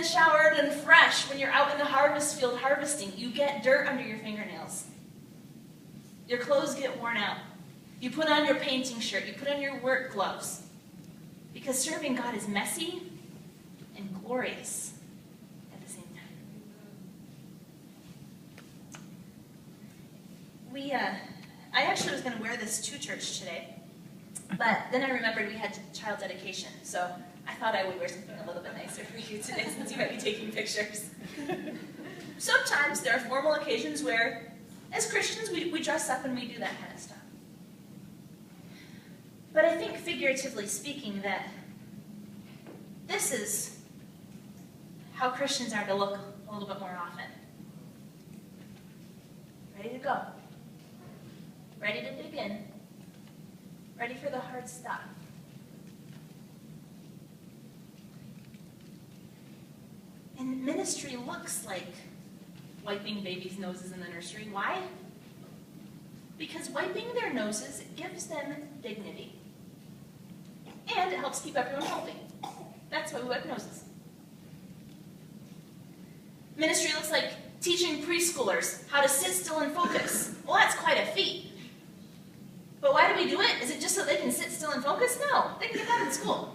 showered and fresh when you're out in the harvest field harvesting. You get dirt under your fingernails. Your clothes get worn out. You put on your painting shirt. You put on your work gloves. Because serving God is messy and glorious at the same time. I actually was going to wear this to church today, but then I remembered we had child dedication, so I thought I would wear something a little bit nicer for you today since you might be taking pictures. Sometimes there are formal occasions where, as Christians, we dress up and we do that kind of stuff. But I think, figuratively speaking, that this is how Christians are to look a little bit more often. Ready to go. Ready to dig in. Ready for the hard stuff. And ministry looks like wiping babies' noses in the nursery. Why? Because wiping their noses gives them dignity. And it helps keep everyone healthy. That's why we wipe noses. Ministry looks like teaching preschoolers how to sit still and focus. Well, that's quite a feat. But why do we do it? Is it just so they can sit still and focus? No, they can get that in school.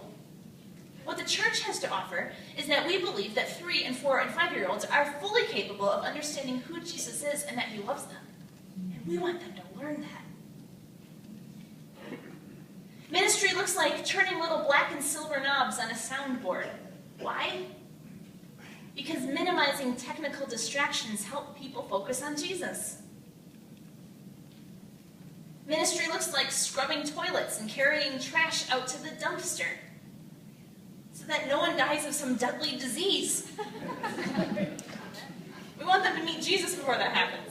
What the church has to offer is that we believe that 3-, and 4-, and 5-year-olds are fully capable of understanding who Jesus is and that he loves them. And we want them to learn that. Ministry looks like turning little black and silver knobs on a soundboard. Why? Because minimizing technical distractions help people focus on Jesus. Ministry looks like scrubbing toilets and carrying trash out to the dumpster so that no one dies of some deadly disease. We want them to meet Jesus before that happens.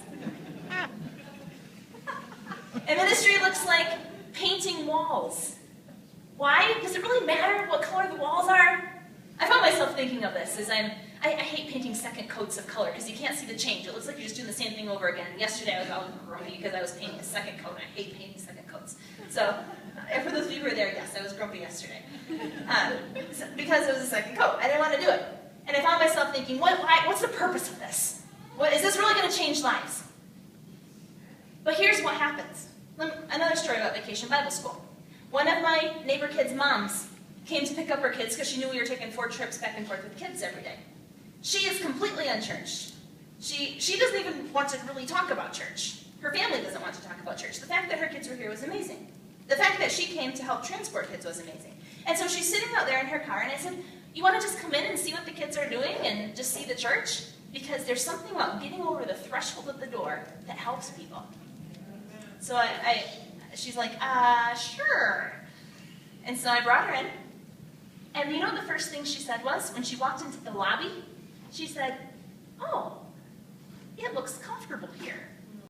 And ministry looks like painting walls. Why? Does it really matter what color the walls are? I found myself thinking of this as I hate painting second coats of color because you can't see the change. It looks like you're just doing the same thing over again. Yesterday I was grumpy because I was painting a second coat, and I hate painting second coats. So, for those of you who were there, yes, I was grumpy yesterday. Because it was a second coat. I didn't want to do it. And I found myself thinking, what's the purpose of this? Is this really going to change lives? But here's what happens. Another story about Vacation Bible School. One of my neighbor kids' moms came to pick up her kids because she knew we were taking 4 trips back and forth with kids every day. She is completely unchurched. She doesn't even want to really talk about church. Her family doesn't want to talk about church. The fact that her kids were here was amazing. The fact that she came to help transport kids was amazing. And so she's sitting out there in her car, and I said, you want to just come in and see what the kids are doing and just see the church? Because there's something about getting over the threshold of the door that helps people. So she's like, sure. And so I brought her in. And you know the first thing she said was, when she walked into the lobby, she said, oh, it looks comfortable here.